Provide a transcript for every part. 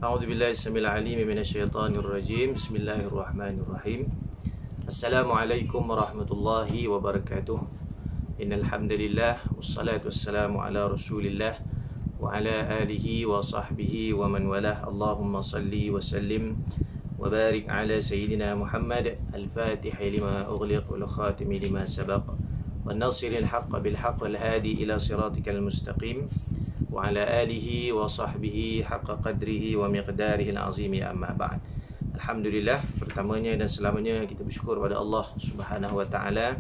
أعوذ بالله السميع العليم من الشيطان الرجيم. بسم الله الرحمن الرحيم. السلام عليكم ورحمة الله وبركاته. إن الحمد لله والصلاة والسلام على رسول الله وعلى آله وصحبه ومن والاه. اللهم صل وسلم وبارك على سيدنا محمد الفاتح لما أغلق والخاتم لما سبق والناصر الحق بالحق والهادي إلى صراطك المستقيم وعلى آله وصحبه حق قدره ومقداره العظيم. أما بعد. Alhamdulillah, pertamanya dan selamanya kita bersyukur pada Allah Subhanahu wa taala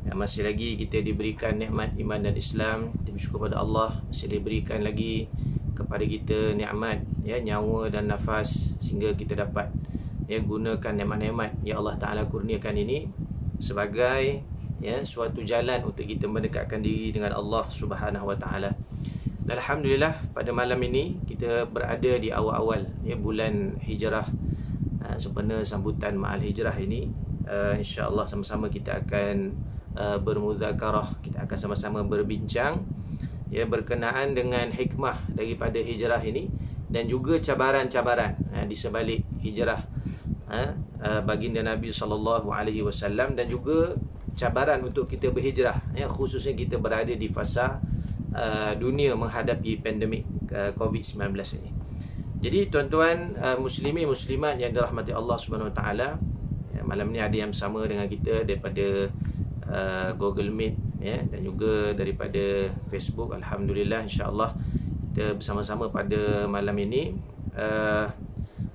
yang masih lagi kita diberikan nikmat iman dan Islam. Kita bersyukur pada Allah masih diberikan lagi kepada kita nikmat nyawa dan nafas sehingga kita dapat gunakan nikmat-nikmat yang Allah Taala kurniakan ini sebagai suatu jalan untuk kita mendekatkan diri dengan Allah Subhanahu wa taala. Dan alhamdulillah pada malam ini kita berada di awal-awal bulan Hijrah, sempena sambutan Ma'al Hijrah ini. InsyaAllah sama-sama kita akan bermuzakarah, kita akan sama-sama berbincang berkenaan dengan hikmah daripada hijrah ini dan juga cabaran-cabaran di sebalik hijrah baginda Nabi SAW, dan juga cabaran untuk kita berhijrah, khususnya kita berada di fasa dunia menghadapi pandemik COVID-19 ini. Jadi tuan-tuan muslimin muslimat yang dirahmati Allah Subhanahu Wa Taala, malam ni ada yang bersama dengan kita daripada Google Meet dan juga daripada Facebook. Alhamdulillah, insya-Allah kita bersama-sama pada malam ini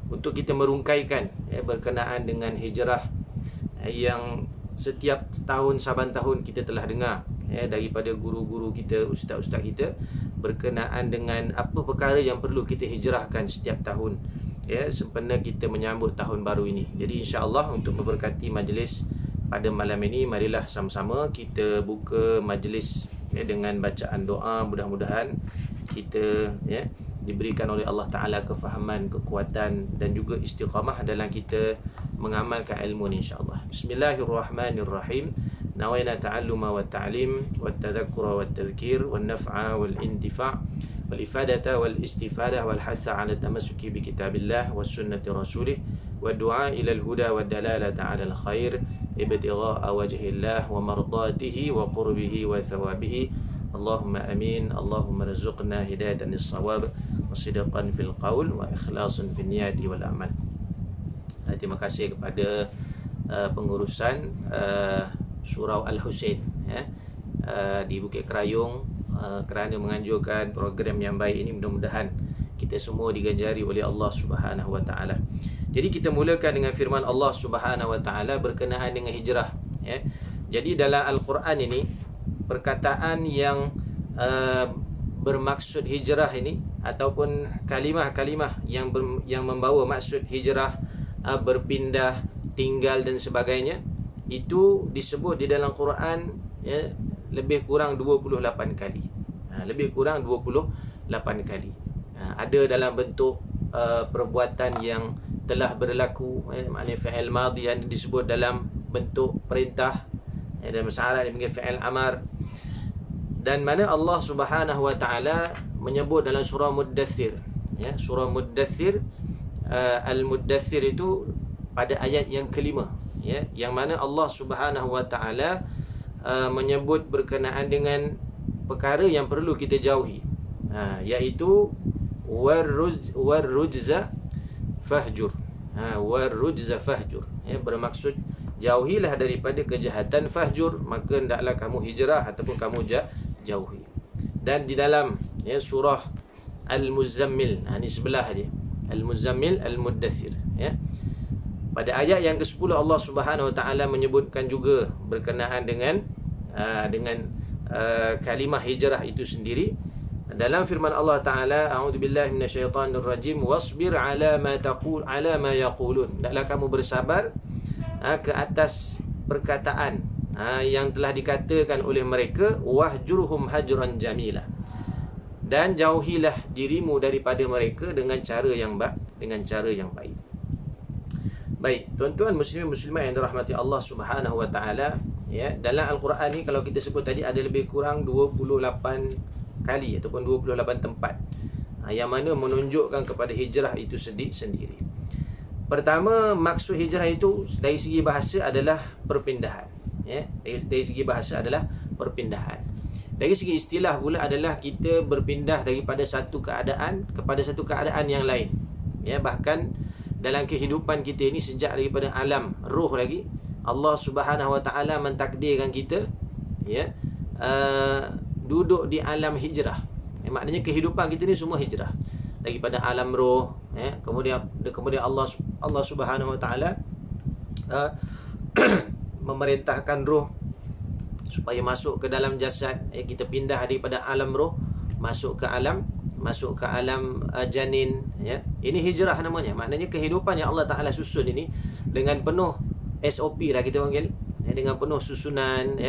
untuk kita merungkaikan berkenaan dengan hijrah yang setiap tahun saban tahun kita telah dengar daripada guru-guru kita, ustaz-ustaz kita berkenaan dengan apa perkara yang perlu kita hijrahkan setiap tahun sempena kita menyambut tahun baru ini. Jadi insya-Allah untuk memberkati majlis pada malam ini, marilah sama-sama kita buka majlis dengan bacaan doa. Mudah-mudahan kita diberikan oleh Allah Ta'ala kefahaman, kekuatan dan juga istiqamah dalam kita mengamalkan ilmu ni, insya-Allah. Bismillahirrahmanirrahim. نوينا التعلم والتعليم والتذكر والتذكير والنفع والانتفاع والإفادة والاستفادة والحث على التمسك بكتاب الله والسنة رسوله والدعاء إلى الهدى والدلالة على الخير ابتغاء وجه الله ومرضاته وقربه وثوابه. اللهم آمين. اللهم ارزقنا هداية للصواب وصدقا في القول وإخلاصا في النيات والأعمال. Terima kasih kepada pengurusan Surau Al-Husain di Bukit Kerayung kerana menganjurkan program yang baik ini. Mudah-mudahan kita semua diganjari oleh Allah Subhanahu wa taala. Jadi kita mulakan dengan firman Allah Subhanahu wa taala berkenaan dengan hijrah. Jadi dalam Al-Quran ini perkataan yang bermaksud hijrah ini ataupun kalimah-kalimah yang membawa maksud hijrah, berpindah, tinggal dan sebagainya, itu disebut di dalam Quran lebih kurang 28 kali. Lebih kurang 28 kali. Ada dalam bentuk perbuatan yang telah berlaku, maknanya fi'il madhi yang disebut dalam bentuk perintah, dalam bahasa Arab dipanggil fi'il amar. Dan mana Allah Subhanahu wa taala menyebut dalam surah Muddathir, surah Muddathir, Al-Muddathir itu pada ayat yang kelima, yang mana Allah Subhanahu wa taala menyebut berkenaan dengan perkara yang perlu kita jauhi, iaitu warrujza fahjur. Warrujza fahjur, bermaksud jauhilah daripada kejahatan. Fahjur, maka hendaklah kamu hijrah ataupun kamu jauhi. Dan di dalam surah Al-Muzammil, ini sebelah dia, Al-Muzammil, Al-Muddathir, pada ayat yang ke-10 Allah Subhanahu wa taala menyebutkan juga berkenaan dengan kalimah hijrah itu sendiri. Dalam firman Allah taala, a'udzubillahi minasyaitonirrajim, wasbir ala ma yaqulun. Hendaklah kamu bersabar ke atas perkataan yang telah dikatakan oleh mereka, wahjurhum hajran jamila, dan jauhilah dirimu daripada mereka dengan cara yang baik. Baik, tuan-tuan muslimin muslimat yang dirahmati Allah Subhanahu wa taala, dalam Al-Quran ni kalau kita sebut tadi ada lebih kurang 28 kali ataupun 28 tempat yang mana menunjukkan kepada hijrah itu sendiri. Pertama, maksud hijrah itu dari segi bahasa adalah perpindahan. Dari segi bahasa adalah perpindahan. Dari segi istilah pula adalah kita berpindah daripada satu keadaan kepada satu keadaan yang lain. Bahkan dalam kehidupan kita ini, sejak daripada alam roh lagi, Allah Subhanahu Wa Taala mentakdirkan kita duduk di alam hijrah. Maknanya kehidupan kita ni semua hijrah daripada alam roh. Kemudian Allah Subhanahu Wa Taala memerintahkan roh supaya masuk ke dalam jasad. Kita pindah daripada alam roh masuk ke alam janin. Ini hijrah namanya. Maknanya kehidupan yang Allah Taala susun ini dengan penuh SOP lah kita panggil, dengan penuh susunan.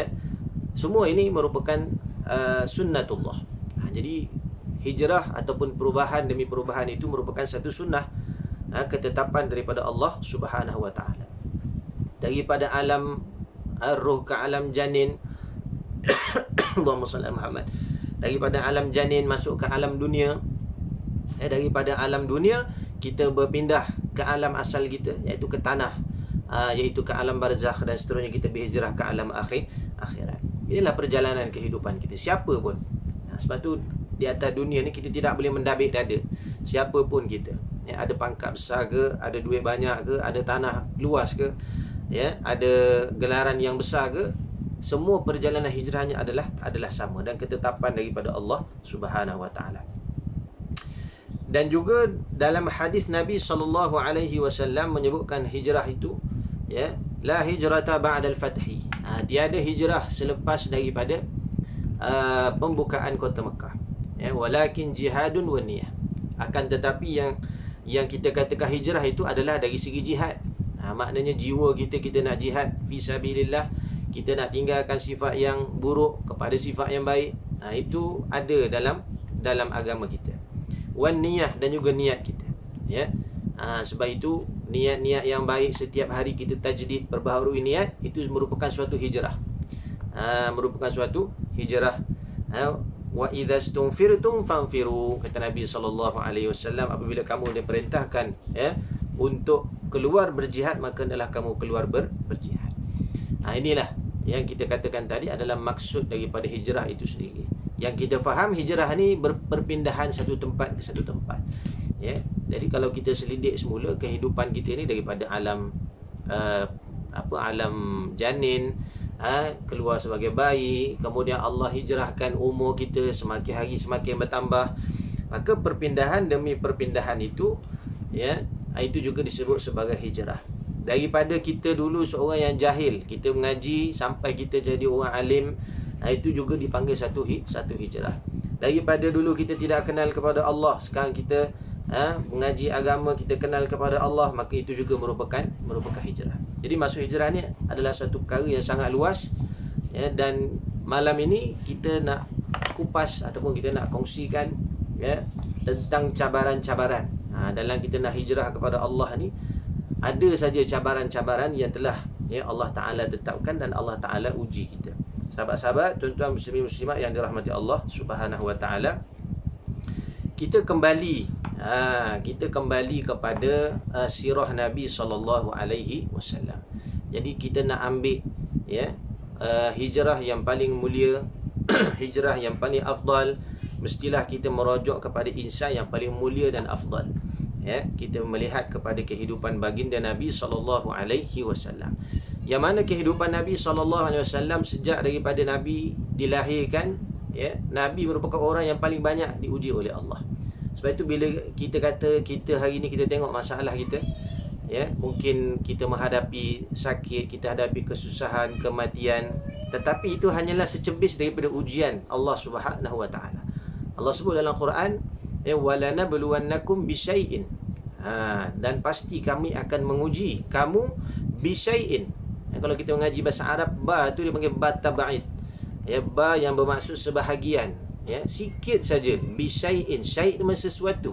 Semua ini merupakan sunnatullah. Jadi hijrah ataupun perubahan demi perubahan itu merupakan satu sunnah, ketetapan daripada Allah Subhanahu Wa Taala. Daripada alam roh ke alam janin. Allahumma salli Muhammad. Daripada alam janin masuk ke alam dunia. Daripada alam dunia kita berpindah ke alam asal kita, iaitu ke tanah, iaitu ke alam barzakh, dan seterusnya kita berhijrah ke alam akhirat. Inilah perjalanan kehidupan kita, siapa pun. Sebab tu di atas dunia ni kita tidak boleh mendabik dada. Siapa pun kita, ada pangkat besar ke, ada duit banyak ke, ada tanah luas ke, ada gelaran yang besar ke, semua perjalanan hijrahnya adalah sama dan ketetapan daripada Allah Subhanahu Wa Taala. Dan juga dalam hadis Nabi SAW menyebutkan hijrah itu, la hijrata ba'dal fathi. Tiada hijrah selepas daripada pembukaan kota Mekah. Walakin jihadun wa niyah. Akan tetapi yang kita katakan hijrah itu adalah dari segi jihad. Maknanya jiwa kita nak jihad fi sabilillah. Kita nak tinggalkan sifat yang buruk kepada sifat yang baik. Itu ada dalam agama kita. Wan niyah, dan juga niat kita. Sebab itu niat-niat yang baik setiap hari kita tajdid, perbaharui niat, itu merupakan suatu hijrah. Merupakan suatu hijrah. Wa idza stunfirtum fanfiru, kata Nabi SAW, apabila kamu diperintahkan untuk keluar berjihad, maka hendaklah kamu keluar berjihad. Inilah yang kita katakan tadi adalah maksud daripada hijrah itu sendiri. Yang kita faham, hijrah ni berpindahan satu tempat ke satu tempat. Jadi kalau kita selidik semula kehidupan kita ni daripada alam alam janin, keluar sebagai bayi, kemudian Allah hijrahkan umur kita semakin hari semakin bertambah, maka perpindahan demi perpindahan itu, itu juga disebut sebagai hijrah. Daripada kita dulu seorang yang jahil, kita mengaji sampai kita jadi orang alim, itu juga dipanggil satu hijrah. Daripada dulu kita tidak kenal kepada Allah, sekarang kita mengaji agama, kita kenal kepada Allah, maka itu juga merupakan hijrah. Jadi maksud hijrah ni adalah satu perkara yang sangat luas, dan malam ini kita nak kupas ataupun kita nak kongsikan tentang cabaran-cabaran. Dalam kita nak hijrah kepada Allah ni, ada saja cabaran-cabaran yang telah Allah Ta'ala tetapkan dan Allah Ta'ala uji kita. Sahabat-sahabat, tuan-tuan muslimin muslimat yang dirahmati Allah Subhanahu Wa Ta'ala, kita kembali kepada sirah Nabi SAW. Jadi kita nak ambil hijrah yang paling mulia, hijrah yang paling afdal, mestilah kita merujuk kepada insan yang paling mulia dan afdal. Kita melihat kepada kehidupan baginda Nabi SAW, yang mana kehidupan Nabi SAW sejak daripada Nabi dilahirkan, Nabi merupakan orang yang paling banyak diuji oleh Allah. Sebab itu bila kita kata kita hari ini kita tengok masalah kita, mungkin kita menghadapi sakit, kita hadapi kesusahan, kematian, tetapi itu hanyalah secebis daripada ujian Allah Subhanahu Wa Taala. Allah sebut dalam Quran, walanabluwannakum bisyai'in, dan pasti kami akan menguji kamu bisyai'in. Kalau kita mengaji bahasa Arab, ba tu dia panggil ba tab'id, ba yang bermaksud sebahagian, sikit saja. Bisyai'in, syai' itu sesuatu,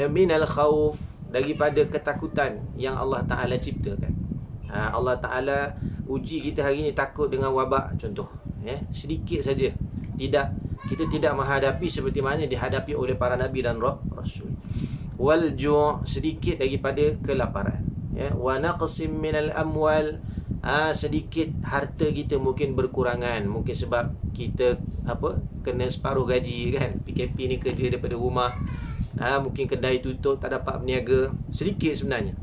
minal khauf, daripada ketakutan yang Allah Ta'ala ciptakan. Allah Ta'ala uji kita hari ini takut dengan wabak contoh, sedikit saja, tidak kita tidak menghadapi seperti mana dihadapi oleh para nabi dan rasul. Wal ju', sedikit daripada kelaparan, ya. Wa naqsim minal amwal, sedikit harta kita mungkin berkurangan, mungkin sebab kita kena separuh gaji kan, PKP ni kerja daripada rumah, mungkin kedai tutup, tak dapat berniaga, sedikit sebenarnya,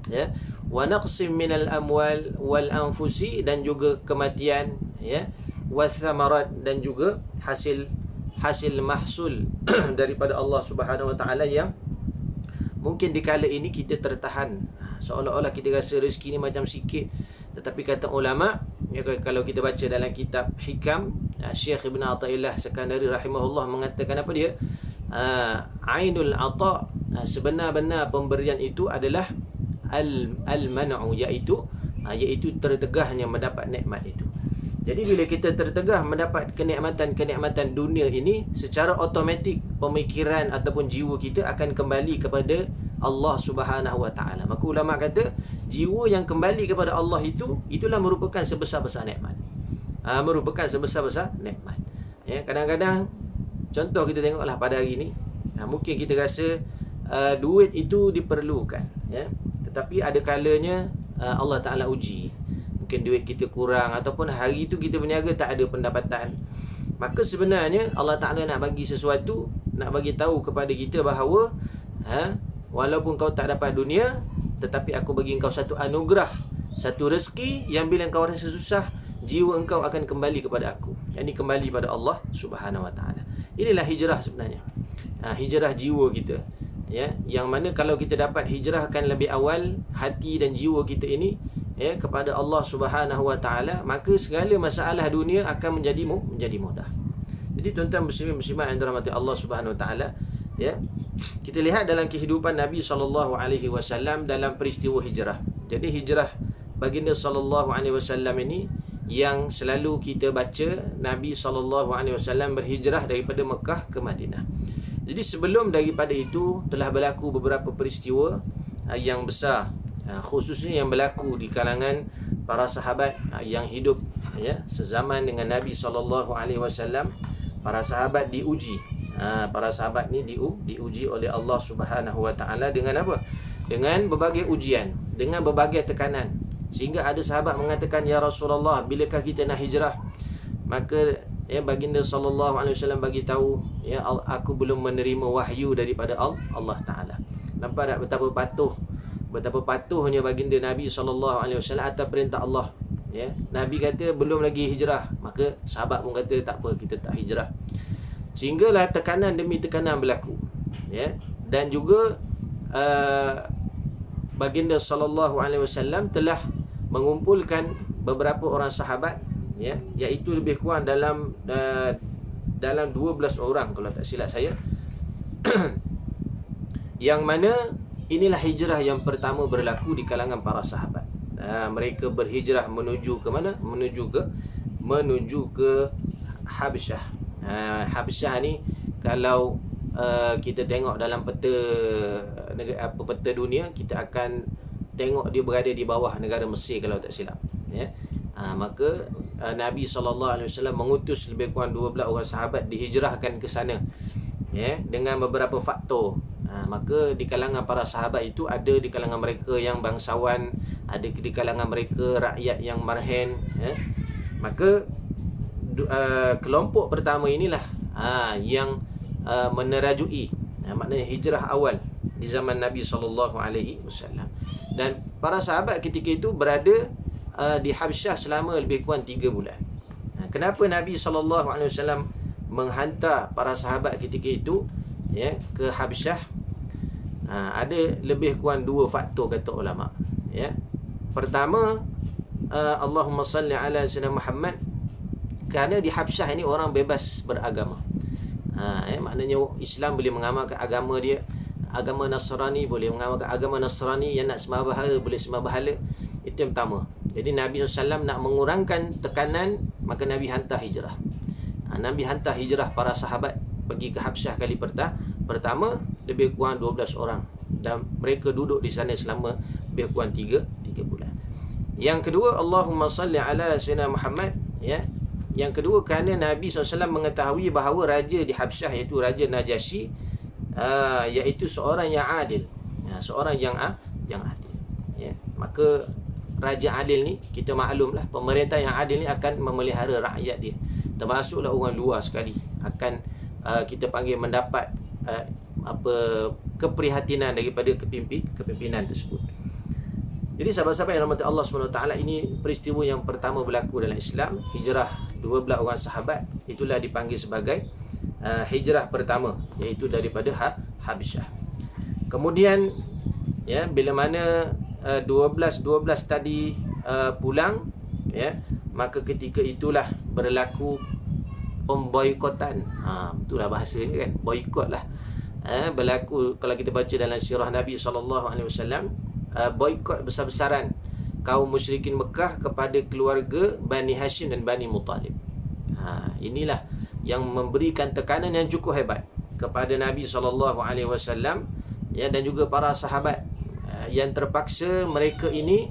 ya. Wa naqsim minal amwal wal anfusi, dan juga kematian, ya. Wathamarat, dan juga hasil mahsul daripada Allah Subhanahu Wa Taala yang mungkin di kala ini kita tertahan, seolah-olah kita rasa rezeki ni macam sikit. Tetapi kata ulama, ya, kalau kita baca dalam kitab Hikam, Syekh Ibn Athaillah Sekandari rahimahullah mengatakan apa dia? Ainul ata, sebenar-benar pemberian itu adalah al-man'u, iaitu tertegahnya mendapat nikmat itu. Jadi bila kita tertegah mendapat kenikmatan dunia ini, secara automatik pemikiran ataupun jiwa kita akan kembali kepada Allah Subhanahu Wa Taala. Maka ulama kata jiwa yang kembali kepada Allah itulah merupakan sebesar-besar nikmat. Merupakan sebesar-besar nikmat. Ya, kadang-kadang contoh kita tengoklah pada hari ini, mungkin kita rasa duit itu diperlukan, ya. Tetapi ada kalanya Allah Ta'ala uji. Mungkin duit kita kurang, ataupun hari itu kita berniaga tak ada pendapatan. Maka sebenarnya Allah Ta'ala nak bagi sesuatu, nak bagi tahu kepada kita bahawa walaupun kau tak dapat dunia, tetapi aku bagi engkau satu anugerah, satu rezeki yang bila engkau rasa susah, jiwa engkau akan kembali kepada aku. Yang ini kembali pada Allah Subhanahu Wa Ta'ala. Inilah hijrah sebenarnya. Hijrah jiwa kita, ya, yang mana kalau kita dapat hijrahkan lebih awal hati dan jiwa kita ini, ya, kepada Allah Subhanahu Wa Taala, maka segala masalah dunia akan menjadi mudah. Jadi tuan-tuan muslimin-muslimat yang dirahmati Allah Subhanahu Wa Taala, ya, kita lihat dalam kehidupan Nabi SAW dalam peristiwa hijrah. Jadi hijrah baginda SAW ini yang selalu kita baca, Nabi SAW berhijrah daripada Mekah ke Madinah. Jadi sebelum daripada itu telah berlaku beberapa peristiwa yang besar, khususnya yang berlaku di kalangan para sahabat yang hidup, ya, sezaman dengan Nabi SAW. Para sahabat diuji. Para sahabat ni diuji oleh Allah Subhanahu Wa Taala dengan apa? Dengan berbagai ujian, dengan berbagai tekanan. Sehingga ada sahabat mengatakan, ya Rasulullah, bilakah kita nak hijrah? Maka, ya, baginda SAW bagi tahu, ya, aku belum menerima wahyu daripada Allah Taala. Nampak tak betapa patuhnya baginda Nabi SAW atas perintah Allah, ya. Nabi kata belum lagi hijrah, maka sahabat pun kata tak apa, kita tak hijrah. Sehinggalah tekanan demi tekanan berlaku, ya. Dan juga baginda SAW telah mengumpulkan beberapa orang sahabat, ya, iaitu lebih kurang dalam 12 orang kalau tak silap saya. Yang mana inilah hijrah yang pertama berlaku di kalangan para sahabat. Mereka berhijrah menuju ke mana? Menuju ke Habsyah. Habsyah ni kalau kita tengok dalam peta dunia, kita akan tengok dia berada di bawah negara Mesir kalau tak silap, ya. Maka Nabi SAW mengutus lebih kurang 12 orang sahabat dihijrahkan ke sana, ya, dengan beberapa faktor. Maka di kalangan para sahabat itu ada di kalangan mereka yang bangsawan, ada di kalangan mereka rakyat yang marhen, ya. Maka kelompok pertama inilah yang menerajui, maknanya hijrah awal di zaman Nabi SAW. Dan para sahabat ketika itu berada di Habsyah selama lebih kurang 3 bulan. Kenapa Nabi SAW menghantar para sahabat ketika itu, ya, ke Habsyah? Ada lebih kurang 2 faktor kata ulama, ya. Pertama, Allahumma salli ala sayyidina Muhammad, kerana di Habsyah ini orang bebas beragama. Maknanya Islam boleh mengamalkan agama dia, agama Nasrani boleh mengamalkan agama Nasrani, yang nak sembah berhala boleh sembah berhala. Itu yang pertama. Jadi Nabi SAW nak mengurangkan tekanan, maka Nabi hantar hijrah. Nabi hantar hijrah para sahabat pergi ke Habsyah kali pertama lebih kurang 12 orang, dan mereka duduk di sana selama lebih kurang 3 bulan. Yang kedua, Allahumma salli ala sayyidina Muhammad, ya, Yang kedua, kerana Nabi SAW mengetahui bahawa raja di Habsyah, iaitu Raja Najasyi, iaitu seorang yang adil, seorang yang adil, ya. Maka raja adil ni, kita maklumlah, pemerintah yang adil ni akan memelihara rakyat dia, termasuklah orang luar sekali, akan kita panggil mendapat keprihatinan daripada kepimpinan tersebut. Jadi sahabat-sahabat yang rahmati Allah SWT, ini peristiwa yang pertama berlaku dalam Islam. Hijrah 12 orang sahabat, itulah dipanggil sebagai hijrah pertama, iaitu daripada Habsyah. Kemudian, ya, bila mana 12 tadi pulang, ya, maka ketika itulah berlaku pemboikotan. Itulah bahasa ni kan, boikot lah. Berlaku, kalau kita baca dalam sirah Nabi SAW, boikot besar-besaran kaum musyrikin Mekah kepada keluarga Bani Hashim dan Bani Muttalib. Inilah yang memberikan tekanan yang cukup hebat kepada Nabi SAW, ya, dan juga para sahabat, yang terpaksa mereka ini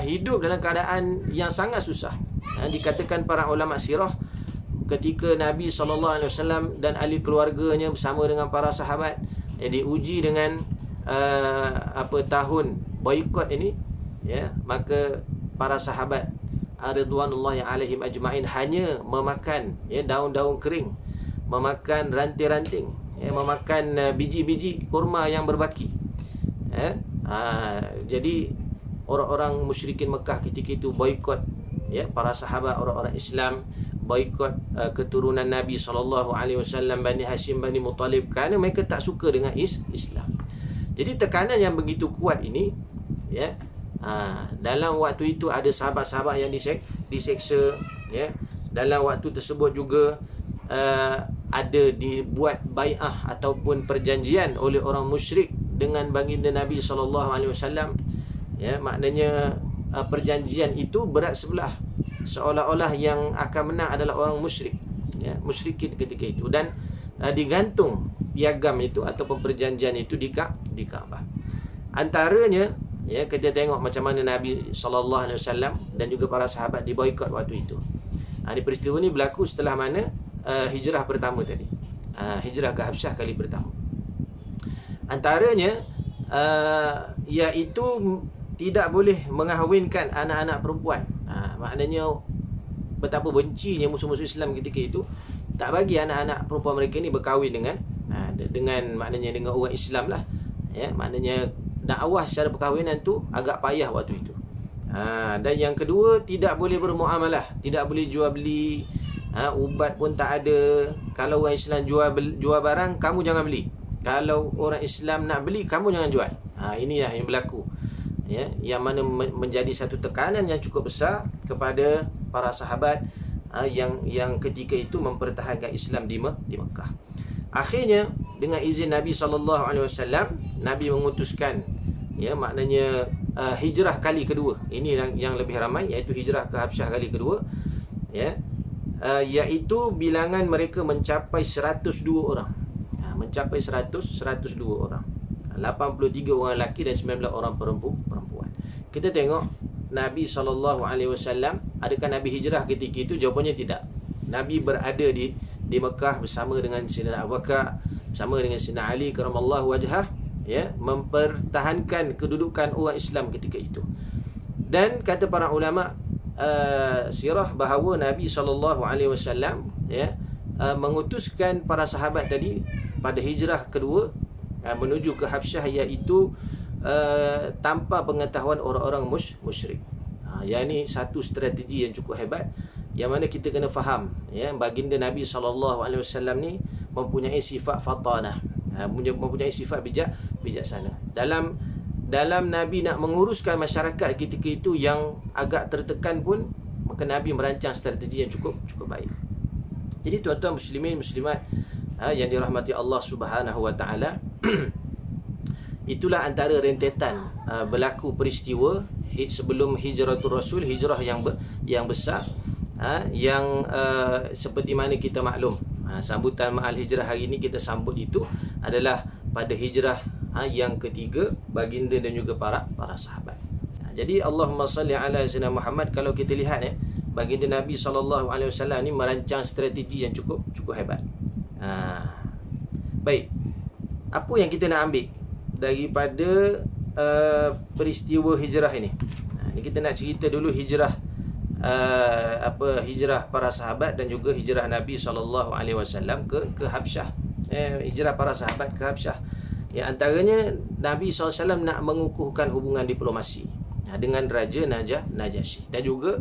hidup dalam keadaan yang sangat susah. Dikatakan para ulama sirah, ketika Nabi SAW dan ahli keluarganya bersama dengan para sahabat diuji dengan tahun boikot ini, ya, maka para sahabat ridwanullahi alaihim ajmain hanya memakan, ya, daun-daun kering, memakan ranting-ranting, ya, memakan biji-biji kurma yang berbaki, ya. Jadi orang-orang musyrikin Mekah ketika itu boikot, ya, para sahabat, orang-orang Islam boikot keturunan Nabi SAW, Bani Hashim, Bani Muttalib, kerana mereka tak suka dengan Islam. Jadi tekanan yang begitu kuat ini, ya, dalam waktu itu ada sahabat-sahabat yang diseksa, ya. Dalam waktu tersebut juga ada dibuat bai'ah ataupun perjanjian oleh orang musyrik dengan baginda Nabi SAW, ya. Maknanya perjanjian itu berat sebelah, seolah-olah yang akan menang adalah orang musyrik, ya, musyrikin ketika itu, dan digantung piagam itu ataupun perjanjian itu di Kaabah. Antaranya, ya, kita tengok macam mana Nabi SAW dan juga para sahabat diboikot waktu itu. Peristiwa ni berlaku setelah mana hijrah pertama tadi, hijrah ke Habsyah kali pertama. Antaranya iaitu tidak boleh mengahwinkan anak-anak perempuan. Maknanya betapa bencinya musuh-musuh Islam ketika itu, tak bagi anak-anak perempuan mereka ni berkahwin dengan maknanya dengan orang Islam lah, ya. Maknanya dakwah secara perkahwinan tu agak payah waktu itu. Dan yang kedua, tidak boleh bermuamalah, tidak boleh jual beli, ubat pun tak ada. Kalau orang Islam jual barang, kamu jangan beli. Kalau orang Islam nak beli, kamu jangan jual. Inilah yang berlaku, ya, yang mana menjadi satu tekanan yang cukup besar kepada para sahabat yang ketika itu mempertahankan Islam di Mekah. Akhirnya dengan izin Nabi SAW, Nabi mengutuskan, ya, maknanya hijrah kali kedua. Ini yang lebih ramai, iaitu hijrah ke Habsyah kali kedua, ya, iaitu bilangan mereka mencapai 102 orang. Mencapai 102 orang. 83 orang lelaki dan 19 orang perempuan. Kita tengok Nabi SAW, adakah Nabi hijrah ketika itu? Jawapannya tidak. Nabi berada di Mekah bersama dengan Sayyidina Abu Bakar, bersama dengan Sayyidina Ali karamallahu wajhah, ya, mempertahankan kedudukan orang Islam ketika itu. Dan kata para ulama sirah bahawa Nabi SAW, ya, mengutuskan para sahabat tadi pada hijrah kedua menuju ke Habsyah, iaitu tanpa pengetahuan orang-orang musyrik. Yang ini satu strategi yang cukup hebat, yang mana kita kena faham, ya, baginda Nabi SAW ni mempunyai sifat fatanah, mempunyai sifat bijaksana. Dalam Nabi nak menguruskan masyarakat ketika itu yang agak tertekan pun, maka Nabi merancang strategi yang cukup baik. Jadi tuan-tuan muslimin muslimat yang dirahmati Allah Subhanahu wa taala, itulah antara rentetan berlaku peristiwa sebelum hijratul Rasul, hijrah yang besar, yang seperti mana kita maklum, sambutan ma'al hijrah hari ini kita sambut itu adalah pada hijrah yang ketiga baginda dan juga para sahabat. Jadi Allahumma salli ala sayyidina Muhammad. Kalau kita lihat, baginda Nabi SAW ni merancang strategi yang cukup hebat. Baik, apa yang kita nak ambil daripada peristiwa hijrah ini? Ini kita nak cerita dulu hijrah hijrah para sahabat dan juga hijrah Nabi SAW ke Habsyah. Hijrah para sahabat ke Habsyah. Yang antaranya Nabi SAW nak mengukuhkan hubungan diplomasi dengan Raja Najasyi dan juga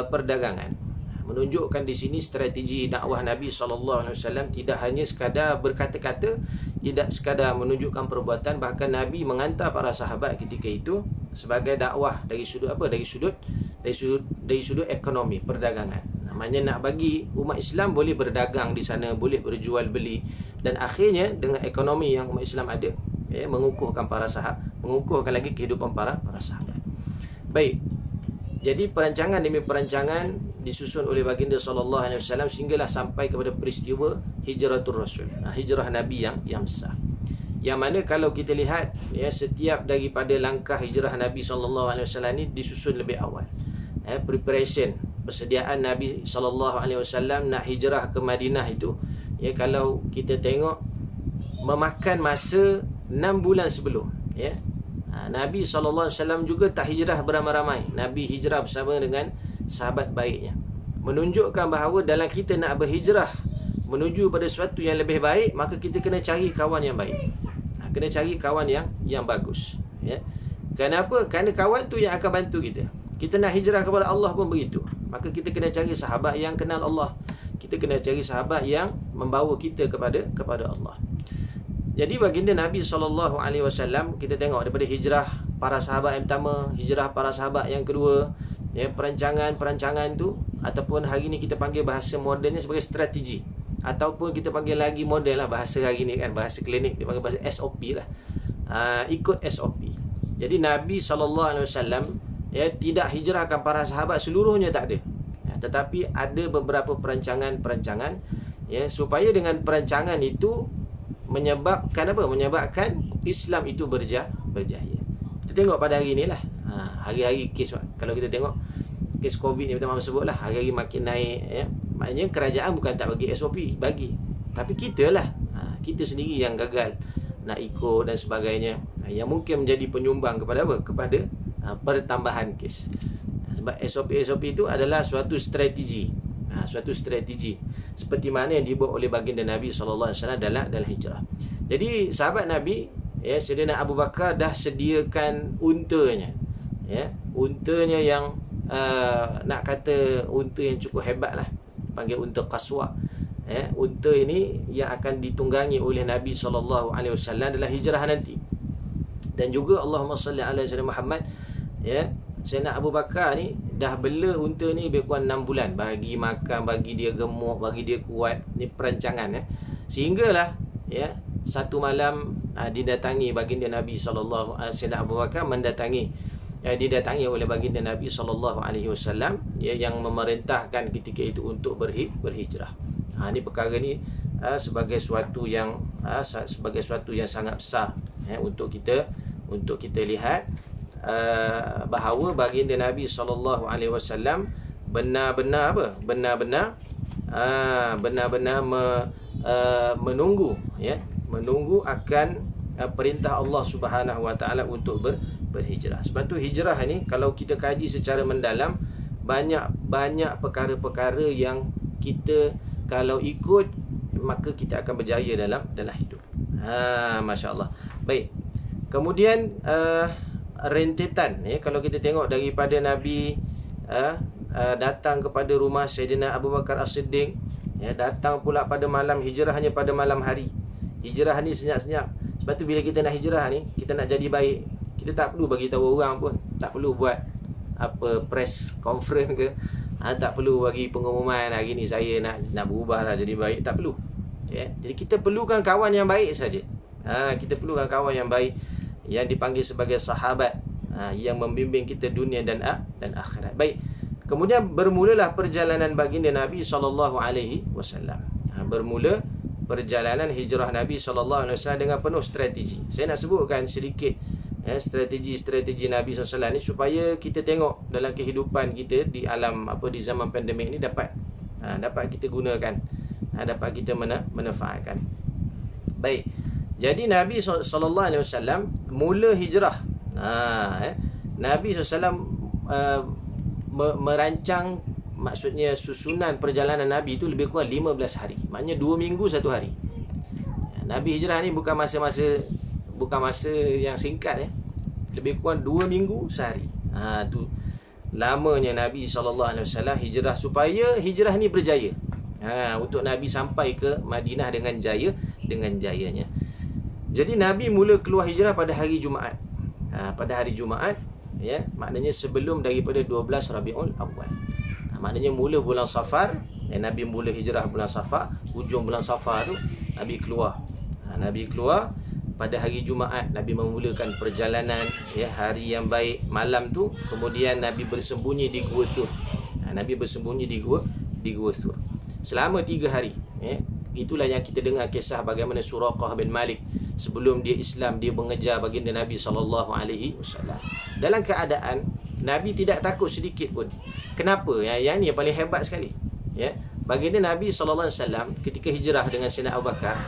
perdagangan. Menunjukkan di sini strategi dakwah Nabi SAW tidak hanya sekadar berkata-kata, tidak sekadar menunjukkan perbuatan, bahkan Nabi menghantar para sahabat ketika itu sebagai dakwah dari sudut apa? Dari sudut ekonomi, perdagangan. Namanya nak bagi umat Islam boleh berdagang di sana, boleh berjual beli, dan akhirnya dengan ekonomi yang umat Islam ada, mengukuhkan para sahabat, mengukuhkan lagi kehidupan para sahabat. Baik. Jadi perancangan demi perancangan disusun oleh baginda SAW sehinggalah sampai kepada peristiwa Hijratul Rasul, hijrah Nabi yang besar. Yang mana kalau kita lihat, setiap daripada langkah hijrah Nabi SAW ni disusun lebih awal. Preparation, persediaan Nabi SAW nak hijrah ke Madinah itu, kalau kita tengok, memakan masa 6 bulan sebelum. Nabi SAW juga tak hijrah beramai-ramai. Nabi hijrah bersama dengan sahabat baiknya. Menunjukkan bahawa dalam kita nak berhijrah menuju pada sesuatu yang lebih baik, maka kita kena cari kawan yang baik. Kena cari kawan yang bagus. Kenapa? Kerana kawan tu yang akan bantu kita. Kita nak hijrah kepada Allah pun begitu. Maka kita kena cari sahabat yang kenal Allah. Kita kena cari sahabat yang membawa kita kepada Allah. Jadi baginda Nabi SAW, kita tengok daripada hijrah para sahabat yang pertama, hijrah para sahabat yang kedua, perancangan tu, ataupun hari ni kita panggil bahasa modennya sebagai strategi, ataupun kita panggil lagi model lah bahasa hari ni kan, bahasa klinik dia panggil bahasa SOP lah. Ikut SOP. Jadi Nabi SAW tidak hijrahkan para sahabat seluruhnya, tak ada. Tetapi ada beberapa perancangan-perancangan, supaya dengan perancangan itu menyebabkan apa? Menyebabkan Islam itu berjaya. Kita tengok pada hari ni lah, hari-hari kes, kalau kita tengok kes COVID ni, kita mahu sebut lah, hari-hari makin naik. Maknanya kerajaan bukan tak bagi SOP, bagi. Tapi kita lah, kita sendiri yang gagal nak ikut dan sebagainya, yang mungkin menjadi penyumbang kepada apa? Kepada pertambahan kes. Sebab SOP itu adalah suatu strategi, seperti mana yang dibuat oleh baginda Nabi SAW dalam hijrah. Jadi sahabat Nabi, Sayyidina Abu Bakar dah sediakan untanya, untanya yang nak kata unta yang cukup hebat lah, panggil unta Qaswa. Unta ini yang akan ditunggangi oleh Nabi SAW dalam hijrah nanti. Dan juga Allahumma salli ala Sayyidina Muhammad, Sayyidina Abu Bakar ni dah bela unta ni lebih kurang 6 bulan, bagi makan, bagi dia gemuk, bagi dia kuat. Ni perancangan. Sehinggalah satu malam didatangi baginda Nabi Sayyidina Abu Bakar didatangi oleh baginda Nabi SAW, yang memerintahkan ketika itu untuk berhijrah. Ini perkara ni sebagai suatu yang sangat besar, untuk kita lihat bahawa baginda Nabi SAW benar-benar menunggu akan perintah Allah Subhanahu Wa Taala untuk berhijrah. Sebab tu hijrah ni kalau kita kaji secara mendalam, banyak perkara-perkara yang kita kalau ikut, maka kita akan berjaya dalam hidup. Masya-Allah. Baik. Kemudian rentetan, kalau kita tengok daripada Nabi datang kepada rumah Sayyidina Abu Bakar As-Siddiq, datang pula pada malam, hijrah hanya pada malam hari. Hijrah ni senyap-senyap. Sebab tu bila kita nak hijrah ni, kita nak jadi baik, kita tak perlu bagi tahu orang pun, tak perlu buat press conference ke, tak perlu bagi pengumuman hari ni saya nak berubah lah jadi baik, tak perlu. Jadi kita perlukan kawan yang baik saja. Kita perlukan kawan yang baik, yang dipanggil sebagai sahabat, yang membimbing kita dunia dan akhirat. Baik. Kemudian bermulalah perjalanan baginda Nabi SAW. Bermula perjalanan hijrah Nabi SAW dengan penuh strategi. Saya nak sebutkan sedikit strategi-strategi Nabi SAW ni supaya kita tengok dalam kehidupan kita di alam di zaman pandemik ni dapat kita gunakan, dapat kita manfaatkan. Baik. Jadi Nabi SAW mula hijrah. Nabi SAW merancang, maksudnya susunan perjalanan Nabi itu lebih kurang 15 hari. Maknanya 2 minggu 1 hari. Nabi hijrah ni bukan masa yang singkat, lebih kurang 2 minggu sehari. Tu lamanya Nabi SAW hijrah supaya hijrah ni berjaya. Untuk Nabi sampai ke Madinah dengan jayanya. Jadi Nabi mula keluar hijrah pada hari Jumaat. Pada hari Jumaat, maknanya sebelum daripada 12 Rabiul Awal. Maknanya mula bulan Safar, Nabi mula hijrah bulan Safar, hujung bulan Safar tu Nabi keluar. Nabi keluar pada hari Jumaat. Nabi memulakan perjalanan, hari yang baik. Malam tu kemudian Nabi bersembunyi di Gua Thur. Nabi bersembunyi di Gua Thur selama 3 hari. Itulah yang kita dengar kisah bagaimana Suraqah bin Malik sebelum dia Islam, dia mengejar baginda Nabi SAW dalam keadaan Nabi tidak takut sedikit pun. Kenapa? Yang ni yang paling hebat sekali. Baginda Nabi SAW ketika hijrah dengan Sayyidina Abu Bakar,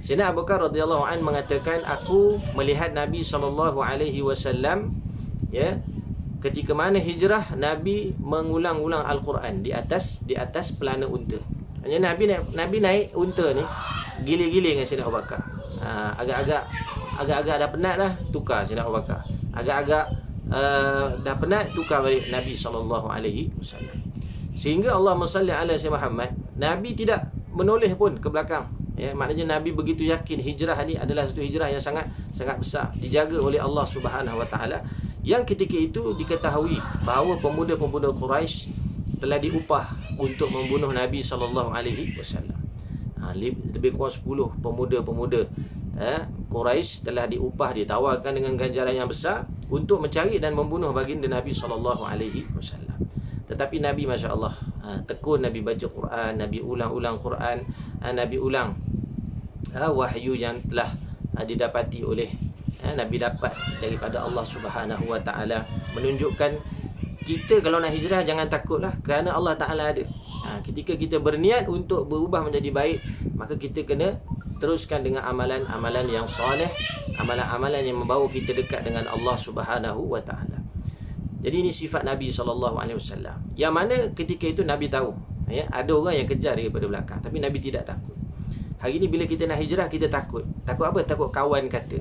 Sayyidina Abu Bakar radhiyallahu anhu mengatakan, aku melihat Nabi SAW ketika mana hijrah, Nabi mengulang-ulang Al-Quran di atas pelana unta. Hanya Nabi naik unta ni gile-gile dengan Sayyidina Abu Bakar. Agak-agak dah penat dah, tukar Sayyidina Abu Bakar. Agak-agak dah penat, tukar balik Nabi SAW. Sehingga Allahumma salli ala Sayyidina Muhammad, Nabi tidak menoleh pun ke belakang. Maknanya Nabi begitu yakin hijrah ni adalah satu hijrah yang sangat besar, dijaga oleh Allah Subhanahu Wa Taala. Yang ketika itu diketahui bahawa pemuda-pemuda Quraisy telah diupah untuk membunuh Nabi SAW. Lebih kurang 10 pemuda-pemuda Quraisy telah diupah, ditawarkan dengan ganjaran yang besar untuk mencari dan membunuh baginda Nabi SAW. Tetapi Nabi, Masya Allah, tekun. Nabi baca Quran, Nabi ulang-ulang Quran, Nabi ulang wahyu yang telah didapati oleh Nabi dapat daripada Allah Subhanahu Wa Taala, menunjukkan kita kalau nak hijrah jangan takutlah, kerana Allah Taala ada. Ketika kita berniat untuk berubah menjadi baik, maka kita kena teruskan dengan amalan-amalan yang soleh, amalan-amalan yang membawa kita dekat dengan Allah Subhanahu Wa Taala. Jadi ini sifat Nabi SAW, yang mana ketika itu Nabi tahu ada orang yang kejar daripada belakang, tapi Nabi tidak takut. Hari ni bila kita nak hijrah, kita takut. Takut apa? Takut kawan kata.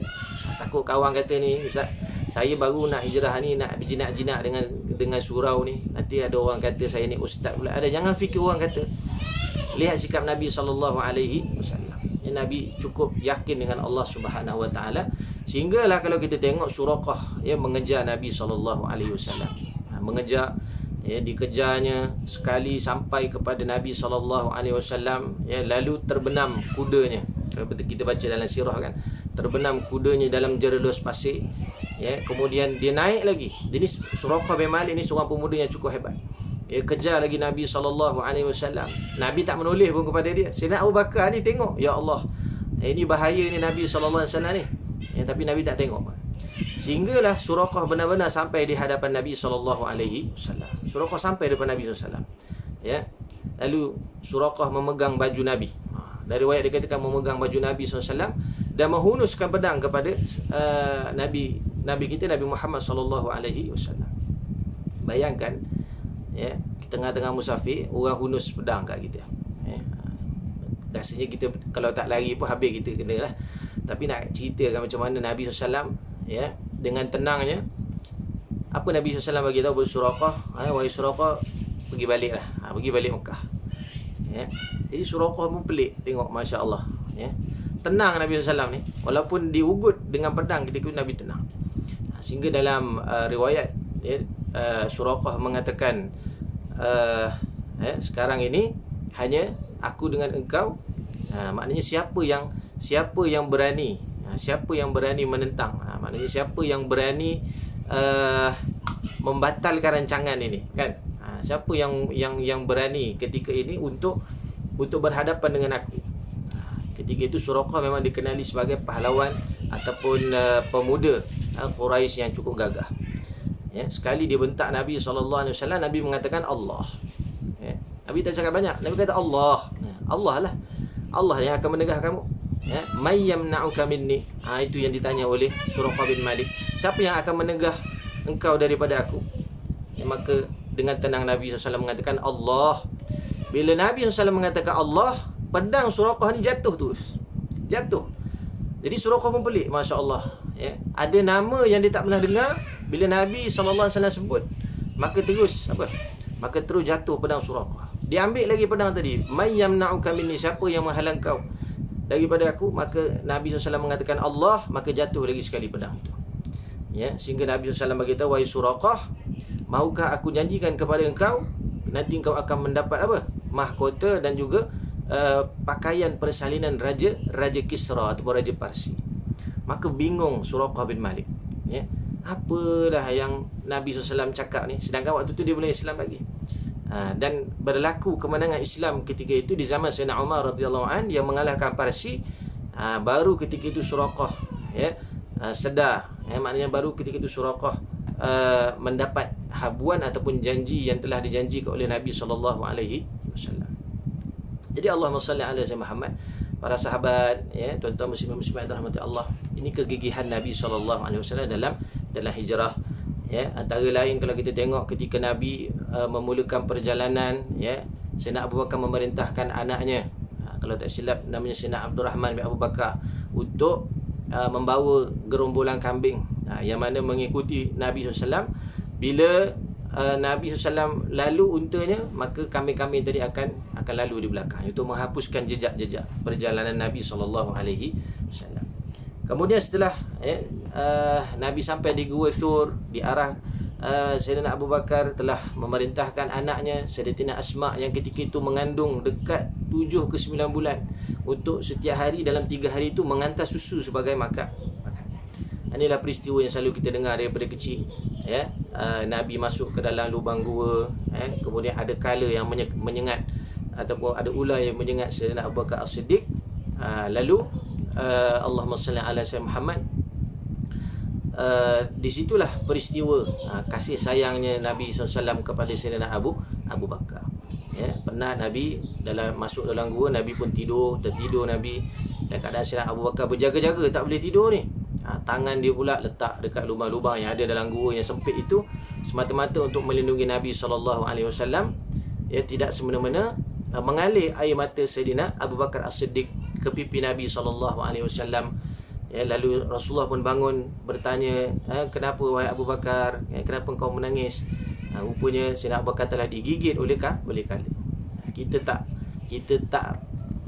Takut kawan kata ni, Ustaz, saya baru nak hijrah ni, nak berjinak-jinak dengan surau ni, nanti ada orang kata saya ni ustaz pula. Jangan fikir orang kata. Lihat sikap Nabi SAW. Nabi cukup yakin dengan Allah Subhanahu Wa Taala, sehinggalah kalau kita tengok Suraqah mengejar Nabi SAW, mengejar, dikejarnya sekali sampai kepada Nabi SAW, lalu terbenam kudanya. Kalau kita baca dalam sirah kan, terbenam kudanya dalam jerelus pasir. Kemudian dia naik lagi. Jadi Suraqah bin Malik ni seorang pemuda yang cukup hebat. Kejar lagi Nabi SAW. Nabi tak menoleh pun kepada dia. Sayyidina Abu Bakar ni tengok, ya Allah, ini bahaya ni Nabi SAW ni. Tapi Nabi tak tengok. Sehinggalah Suraqah benar-benar sampai di hadapan Nabi SAW. Suraqah sampai depan Nabi SAW. Lalu Suraqah memegang baju Nabi. Dari riwayat dikatakan memegang baju Nabi SAW dan menghunuskan pedang kepada Nabi kita, Nabi Muhammad SAW. Bayangkan, tengah-tengah musafir, orang hunus pedang kat kita. Rasanya kita kalau tak lari pun habis kita kena lah. Tapi nak ceritakan macam mana Nabi SAW, dengan tenangnya, apa Nabi SAW bagi tahu kepada Suraqah, wahai Suraqah, pergi balik lah, pergi balik Mekah. Jadi Suraqah pun pelik tengok, Masya Allah, tenang Nabi SAW ni, walaupun diugut dengan pedang, ketika itu Nabi tenang. Sehingga dalam riwayat, Suraqah mengatakan, sekarang ini hanya aku dengan engkau. Maknanya siapa yang berani, siapa yang berani menentang, maknanya siapa yang berani membatalkan rancangan ini, kan? Siapa yang berani ketika ini untuk berhadapan dengan aku. Ketika itu Suraqah memang dikenali sebagai pahlawan ataupun pemuda Quraisy yang cukup gagah. Ya, sekali dia bentak Nabi SAW, Nabi mengatakan Allah. Ya, Nabi tak cakap banyak, Nabi kata Allah. Allah lah, Allah yang akan menegah kamu. Ya, may yamna'uka minni. Itu yang ditanya oleh Suraqah bin Malik. Siapa yang akan menegah engkau daripada aku? Ya, maka dengan tenang Nabi SAW mengatakan Allah. Bila Nabi SAW mengatakan Allah, pedang Suraqah ni jatuh terus. Jatuh. Jadi Suraqah pun pelik, Masya Allah. Ya, ada nama yang dia tak pernah dengar. Bila Nabi SAW sebut, maka terus apa? Maka terus jatuh pedang Suraqah. Dia ambil lagi pedang tadi. May yamna'uka minni, siapa yang menghalang kau daripada aku? Maka Nabi SAW mengatakan Allah, maka jatuh lagi sekali pedang itu. Ya, sehingga Nabi SAW beritahu, wahai Suraqah, maukah aku janjikan kepada engkau, nanti engkau akan mendapat apa? Mahkota dan juga pakaian persalinan Raja Kisra ataupun Raja Parsi. Maka bingung Suraqah bin Malik. Ya, apalah yang Nabi SAW cakap ni, sedangkan waktu tu dia belum Islam lagi. Dan berlaku kemenangan Islam ketika itu di zaman Sayyidina Umar radhiyallahu an yang mengalahkan Parsi. Baru ketika itu Suraqah sedar, maknanya baru ketika itu Suraqah mendapat habuan ataupun janji yang telah dijanjikan oleh Nabi SAW. Jadi Allahumma salli ala Sayyidina Muhammad. Para sahabat, ya, tuan-tuan muslimin-muslimat rahmati Allah, ini kegigihan Nabi SAW dalam hijrah. Ya, antara lain kalau kita tengok ketika Nabi memulakan perjalanan, ya, Sayyidina Abu Bakar memerintahkan anaknya, kalau tak silap namanya Sayyidina Abdurrahman bin Abu Bakar, untuk membawa gerombolan kambing, yang mana mengikuti Nabi SAW. Bila Nabi SAW lalu untanya, maka kambing-kambing tadi akan lalu di belakang, untuk menghapuskan jejak-jejak perjalanan Nabi SAW. Kemudian setelah Nabi sampai di Gua Thur, di arah Sayyidina Abu Bakar telah memerintahkan anaknya Sayyidatina Asma yang ketika itu mengandung dekat 7 ke 9 bulan, untuk setiap hari dalam 3 hari itu mengantar susu sebagai makan. Inilah peristiwa yang selalu kita dengar daripada kecil. Ya, Nabi masuk ke dalam lubang gua, kemudian ada kala yang menyengat ataupun ada ular yang menyengat Sayyidina Abu Bakar As-Siddiq. Lalu Allahumma salli ala Sayyidina Muhammad. Di situlah peristiwa kasih sayangnya Nabi SAW kepada Sayyidina Abu Bakar. Ya, pernah Nabi masuk dalam gua, Nabi pun tertidur Nabi, dan keadaan Sayyidina Abu Bakar berjaga-jaga, tak boleh tidur ni. Tangan dia pula letak dekat lubang-lubang yang ada dalam gua yang sempit itu, semata-mata untuk melindungi Nabi SAW. Ya, tidak semena-mena mengalir air mata Sayyidina Abu Bakar As-Siddiq ke pipi Nabi SAW. Ya, lalu Rasulullah pun bangun bertanya, kenapa wahai Abu Bakar, kenapa engkau menangis? Rupanya Sayyidina Abu Bakar telah digigit oleh kala. Kita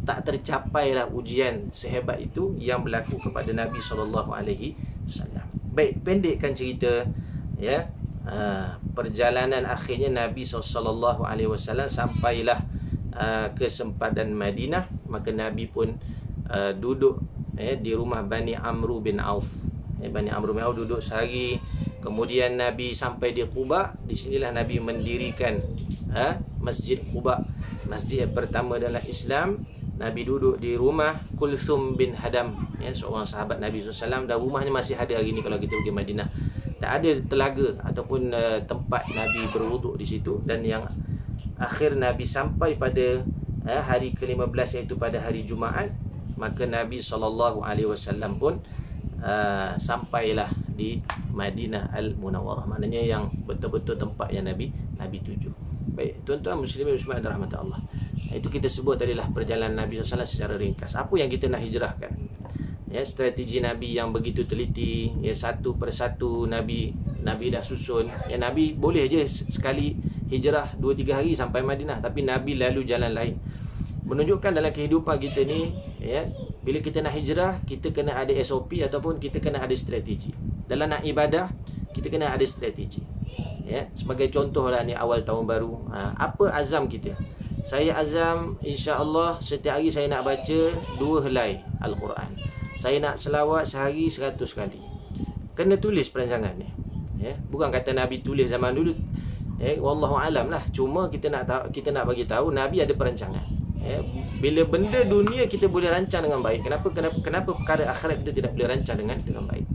tak tercapailah ujian sehebat itu yang berlaku kepada Nabi SAW. Baik, pendekkan cerita, ya, perjalanan akhirnya Nabi SAW sampailah ke sempadan Madinah. Maka Nabi pun duduk di rumah Bani Amru bin Auf. Bani Amru bin Auf duduk sehari. Kemudian Nabi sampai di Quba. Di sinilah Nabi mendirikan Masjid Quba, masjid yang pertama dalam Islam. Nabi duduk di rumah Kulthum bin Hadam, seorang sahabat Nabi SAW, dan rumahnya masih ada hari ini kalau kita pergi Madinah. Tak ada telaga ataupun tempat Nabi berwuduk di situ. Dan yang akhir Nabi sampai pada hari ke-15, iaitu pada hari Jumaat. Maka Nabi SAW pun sampailah di Madinah Al-Munawwarah, maknanya yang betul-betul tempat yang Nabi tuju. Baik, tuan-tuan muslimin muslimat rahmat Allah, itu kita sebut tadilah perjalanan Nabi SAW secara ringkas. Apa yang kita nak hijrahkan? Ya, strategi Nabi yang begitu teliti, ya, satu persatu Nabi dah susun. Ya, Nabi boleh je sekali hijrah 2-3 hari sampai Madinah, tapi Nabi lalu jalan lain. Menunjukkan dalam kehidupan kita ni, ya, bila kita nak hijrah, kita kena ada SOP ataupun kita kena ada strategi. Dalam nak ibadah, kita kena ada strategi. Ya, sebagai contohlah ni awal tahun baru, apa azam kita? Saya azam insya-Allah setiap hari saya nak baca 2 helai Al-Quran. Saya nak selawat sehari 100 kali. Kena tulis perancangan ni. Ya, bukan kata Nabi tulis zaman dulu. Wallahu alam lah. Cuma kita nak bagi tahu Nabi ada perancangan. Ya, bila benda dunia kita boleh rancang dengan baik, kenapa perkara akhirat kita tidak boleh rancang dengan baik?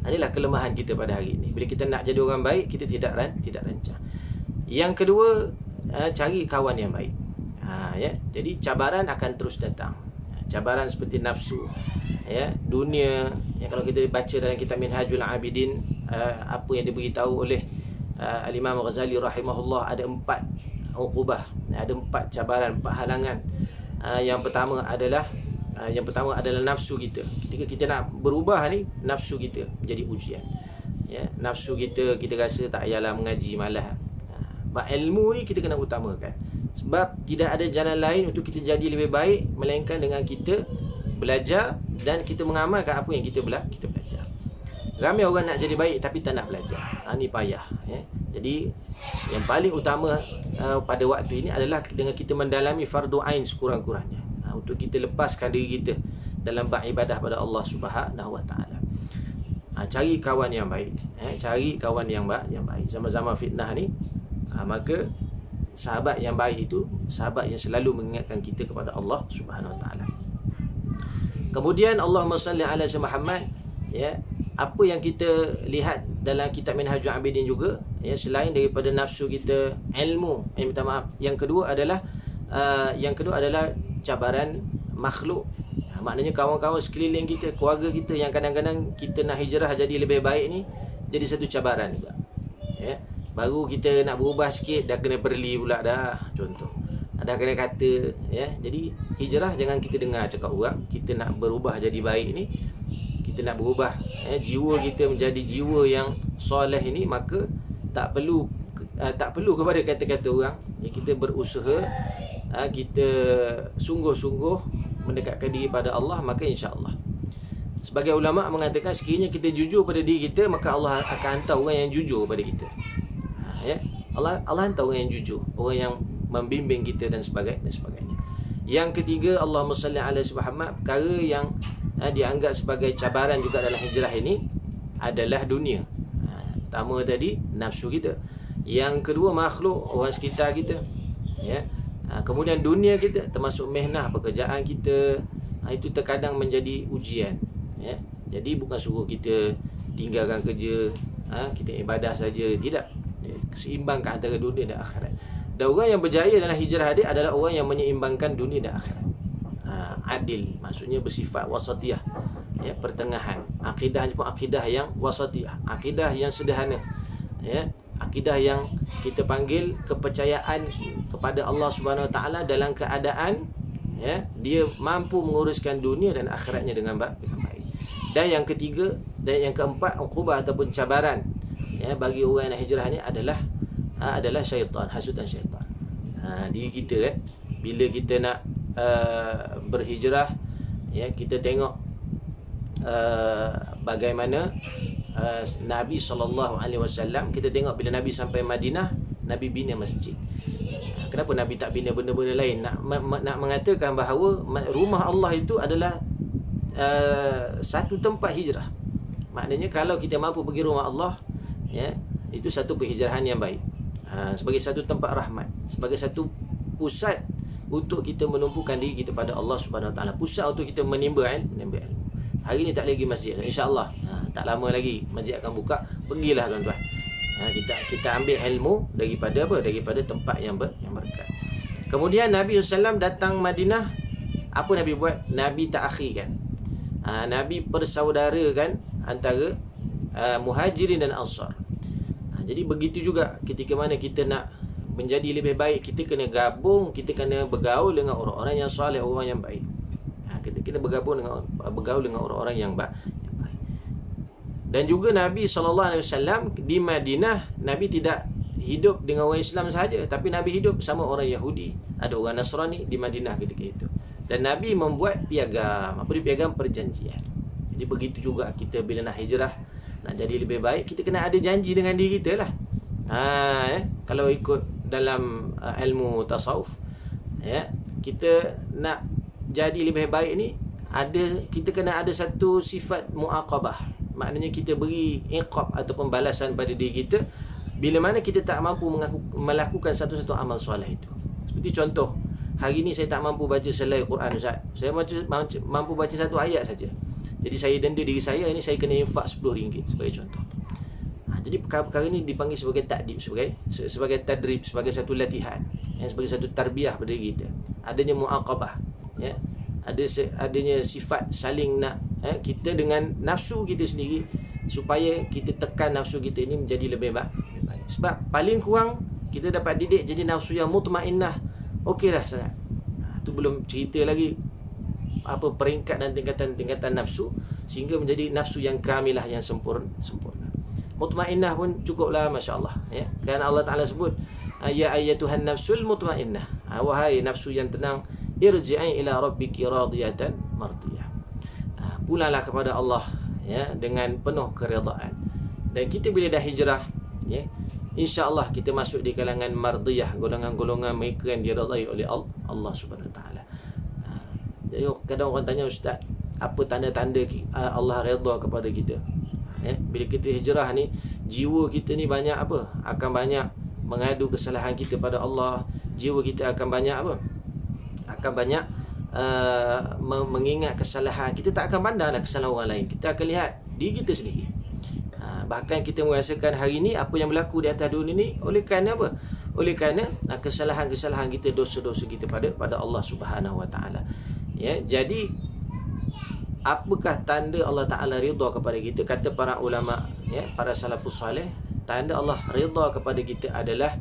Inilah kelemahan kita pada hari ini. Bila kita nak jadi orang baik, kita tidak rancang. Yang kedua, cari kawan yang baik. Ya, jadi cabaran akan terus datang. Cabaran seperti nafsu, ya, dunia. Ya, kalau kita baca dalam kitab Minhajul Abidin, apa yang diberitahu oleh Al-Imam Ghazali rahimahullah, ada 4 uqubah, ada 4 cabaran, 4 halangan. Yang pertama adalah nafsu kita. Ketika kita nak berubah ni, nafsu kita jadi ujian. Ya, nafsu kita rasa tak payahlah mengaji, malas. Ilmu ni kita kena utamakan. Sebab tidak ada jalan lain untuk kita jadi lebih baik melainkan dengan kita belajar dan kita mengamalkan apa yang kita belajar. Ramai orang nak jadi baik tapi tak nak belajar. Ni payah, ya. Jadi yang paling utama pada waktu ini adalah dengan kita mendalami fardu ain sekurang-kurangnya, untuk kita lepaskan diri kita dalam beribadah pada Allah Subhanahu Wa Taala. Cari kawan yang baik, cari kawan yang baik. Zaman-zaman fitnah ni, maka sahabat yang baik itu sahabat yang selalu mengingatkan kita kepada Allah Subhanahu Wa Taala. Kemudian Allahumma salli ala Muhammad, ya, apa yang kita lihat dalam kitab Minhajul Abidin juga, ya, selain daripada nafsu kita, ilmu, yang kedua adalah cabaran makhluk. Maknanya kawan-kawan sekeliling kita, keluarga kita yang kadang-kadang kita nak hijrah jadi lebih baik ni, jadi satu cabaran juga. Ya, baru kita nak berubah sikit dah kena perli pula dah, contoh. Dah kena kata, ya. Jadi hijrah jangan kita dengar cakap orang. Kita nak berubah jadi baik ni, kita nak berubah, jiwa kita menjadi jiwa yang soleh ini, maka tak perlu kepada kata-kata orang. Kita berusaha, kita sungguh-sungguh mendekatkan diri pada Allah, maka insya-Allah. Sebagai ulama mengatakan, sekiranya kita jujur pada diri kita, maka Allah akan hantar orang yang jujur pada kita. Ya, Allah hantar orang yang jujur, orang yang membimbing kita dan sebagainya. Yang ketiga, Allahumma salli ala Muhammad, perkara yang dianggap sebagai cabaran juga dalam hijrah ini adalah dunia. Pertama tadi nafsu kita, yang kedua makhluk, orang sekitar kita, ya. Kemudian dunia kita, termasuk mihnah, pekerjaan kita, itu terkadang menjadi ujian, ya. Jadi bukan suruh kita tinggalkan kerja, kita ibadah saja, tidak. Seimbangkan antara dunia dan akhirat. Dan orang yang berjaya dalam hijrah dia adalah orang yang menyeimbangkan dunia dan akhirat. Adil, maksudnya bersifat wasatiyah, ya, pertengahan. Akidahnya pun akidah yang wasatiyah, akidah yang sederhana, ya, akidah yang kita panggil kepercayaan kepada Allah Subhanahu Wa Taala dalam keadaan, ya, dia mampu menguruskan dunia dan akhiratnya dengan baik. Dan yang ketiga dan yang keempat, uqubah ataupun cabaran, ya, bagi orang yang nak hijrah ni adalah syaitan, hasutan syaitan. Diri kita kan, bila kita nak berhijrah, ya, kita tengok bagaimana Nabi SAW, kita tengok bila Nabi sampai Madinah, Nabi bina masjid. Kenapa Nabi tak bina benda-benda lain? Nak mengatakan bahawa rumah Allah itu adalah satu tempat hijrah. Maknanya kalau kita mampu pergi rumah Allah, ya, itu satu penghijrahan yang baik, sebagai satu tempat rahmat, sebagai satu pusat untuk kita menumpukan diri kita pada Allah Subhanahu Wa Taala, pusat untuk kita menimba ilmu. Hari ni tak lagi masjid, insya-Allah, tak lama lagi masjid akan buka. Pergilah tuan-tuan, kita ambil ilmu daripada tempat yang berkat. Kemudian Nabi SAW datang Madinah, apa Nabi buat? Nabi takhirkan, Nabi persaudarakan antara Muhajirin dan Ansar. Jadi begitu juga ketika mana kita nak menjadi lebih baik, kita kena gabung, kita kena bergaul dengan orang-orang yang soleh, orang yang baik. Kita bergaul dengan orang-orang yang baik. Dan juga Nabi SAW di Madinah, Nabi tidak hidup dengan orang Islam sahaja, tapi Nabi hidup bersama orang Yahudi, ada orang Nasrani di Madinah ketika itu. Dan Nabi membuat piagam, piagam perjanjian. Jadi begitu juga kita bila nak hijrah, nak jadi lebih baik, kita kena ada janji dengan diri kita lah. Kalau ikut dalam ilmu tasawuf, ya, kita nak jadi lebih baik ni, kita kena ada satu sifat muaqabah. Maknanya kita beri iqab ataupun balasan pada diri kita bila mana kita tak mampu melakukan satu-satu amal soleh itu. Seperti contoh, hari ni saya tak mampu baca selai Quran, Ustaz. Saya mampu baca satu ayat saja. Jadi saya denda diri saya ni, saya kena infak RM10 sebagai contoh. Jadi perkara-perkara ni dipanggil sebagai takdib, sebagai tadrib, sebagai satu latihan, sebagai satu tarbiyah pada diri kita. Adanya muaqabah, adanya sifat saling nak kita dengan nafsu kita sendiri, supaya kita tekan nafsu kita ini menjadi lebih baik. Sebab paling kurang kita dapat didik jadi nafsu yang mutmainnah, okeylah sangat. Itu belum cerita lagi apa peringkat dan tingkatan nafsu, sehingga menjadi nafsu yang kamilah, yang sempurna. Mutmainnah pun cukuplah, masya-Allah, Kan Allah Taala sebut, ya ayyatuhan nafsul mutmainnah, wahai nafsu yang tenang, irji'i ila rabbiki radiyatan mardiyah. Pulanglah kepada Allah dengan penuh keredaan. Dan kita bila dah hijrah, insya-Allah kita masuk di kalangan mardiyah, golongan-golongan mereka yang diredai oleh Allah Subhanahu Wa Taala. Jadi kadang orang tanya, ustaz, apa tanda-tanda Allah redha kepada kita? Bila kita hijrah ni, jiwa kita ni banyak apa? Akan banyak mengadu kesalahan kita pada Allah. Jiwa kita akan banyak apa? Akan banyak mengingat kesalahan. Kita tak akan pandanglah kesalahan orang lain. Kita akan lihat diri kita sendiri. Bahkan kita merasakan hari ni apa yang berlaku di atas dunia ni oleh kerana apa? Oleh kerana kesalahan-kesalahan kita, dosa-dosa kita pada Allah Subhanahu Wa Taala. Jadi apakah tanda Allah Ta'ala rida kepada kita? Kata para ulama, para salafus salih, tanda Allah rida kepada kita adalah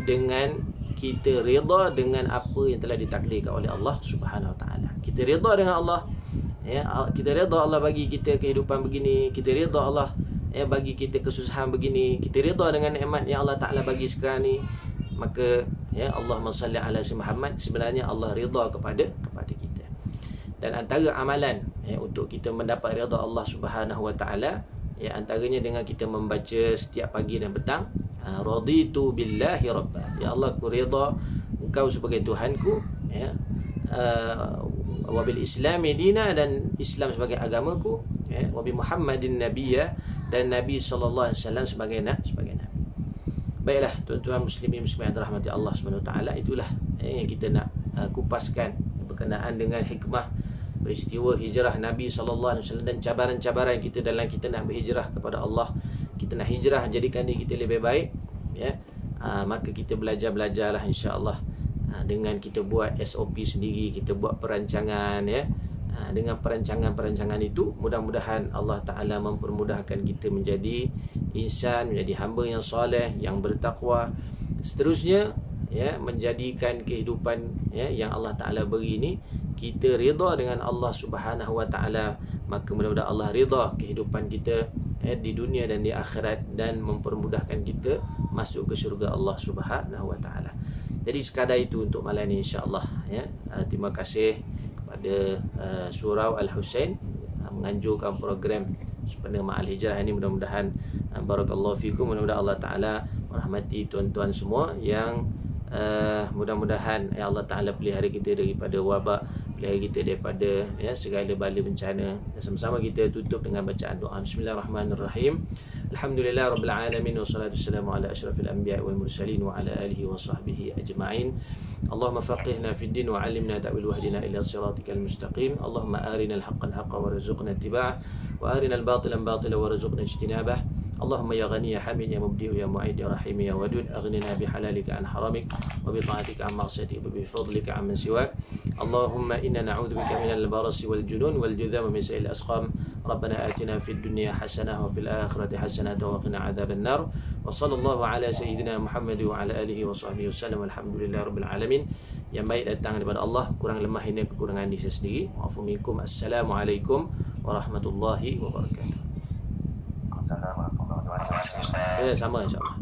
dengan kita rida dengan apa yang telah ditakdirkan oleh Allah Subhanahu Wa Ta'ala. Kita rida dengan Allah, kita rida Allah bagi kita kehidupan begini, kita rida Allah bagi kita kesusahan begini, kita rida dengan nikmat yang Allah Ta'ala bagi sekarang ni, maka Allahumma salli ala Muhammad, sebenarnya Allah rida kepada kita. Dan antara amalan untuk kita mendapat redha Allah Subhanahu Wa Taala, antaranya dengan kita membaca setiap pagi dan petang, raditu billahi rabba, ya Allah, aku redha Engkau sebagai Tuhanku, wa bil islami dina, dan Islam sebagai agamaku, wa bi Muhammadin nabiyya, dan Nabi sallallahu alaihi wasallam sebagai nabi. Baiklah tuan-tuan muslimin muslimat rahmati Allah Subhanahu Wa Taala, itulah yang kita nak kupaskan berkenaan dengan hikmah peristiwa hijrah Nabi SAW dan cabaran-cabaran kita dalam kita nak berhijrah kepada Allah. Kita nak hijrah jadikan diri kita lebih baik, maka kita belajarlah insya-Allah, dengan kita buat SOP sendiri, kita buat perancangan, dengan perancangan-perancangan itu mudah-mudahan Allah Ta'ala mempermudahkan kita menjadi insan, menjadi hamba yang soleh, yang bertakwa, seterusnya menjadikan kehidupan yang Allah Ta'ala beri ini kita rida dengan Allah Subhanahu Wa Taala, maka mudah-mudahan Allah rida kehidupan kita di dunia dan di akhirat, dan mempermudahkan kita masuk ke syurga Allah Subhanahu Wa Taala. Jadi sekadar itu untuk malam ini insya-Allah, terima kasih kepada Surau Al-Husain menganjurkan program sepenuh Ma'al Hijrah ini. Mudah-mudahan barakallahu fikum, mudah-mudahan Allah Ta'ala merahmati tuan-tuan semua, yang mudah-mudahan Allah Ta'ala pelihara kita daripada wabak, pelihara kita daripada segala bala bencana. Dan sama-sama kita tutup dengan bacaan doa. Bismillahirrahmanirrahim. Alhamdulillah rabbil alamin, wassalatu wassalamu ala asyrafil anbiya'i wal mursalin wa ala alihi wa sahbihi ajma'in. Allahumma faqihna fid din wa 'allimna ta'wil wahdina ila siratikal mustaqim. Allahumma arinal haqqal haqqa warzuqna ittiba'ah, wa arinal batilan batila warzuqna ijtinabah. Allahumma ya ghani ya hamid ya mubdi ya mu'id ya rahim ya wadud, aghnina bihalalika an haramik, wa bi ta'atika an ma'siyatik, wa bi fadlika amman siwak. Allahumma inna na'udzubika minal barasi wal junun wal judham min sa'il asqam. Rabbana atina fid dunya hasanah wa fil akhirati hasanah wa qina adzaban nar. Wa sallallahu ala sayyidina Muhammad wa ala alihi wa sahbihi wasallam. Alhamdulillahirabbil alamin. Yang baik datang daripada Allah, kurang lemah hina kekurangan diri saya sendiri. Wa'afu minkum. Assalamualaikum warahmatullahi wabarakatuh. Assalamualaikum warahmatullahi wabarakatuh. Sama insya-Allah.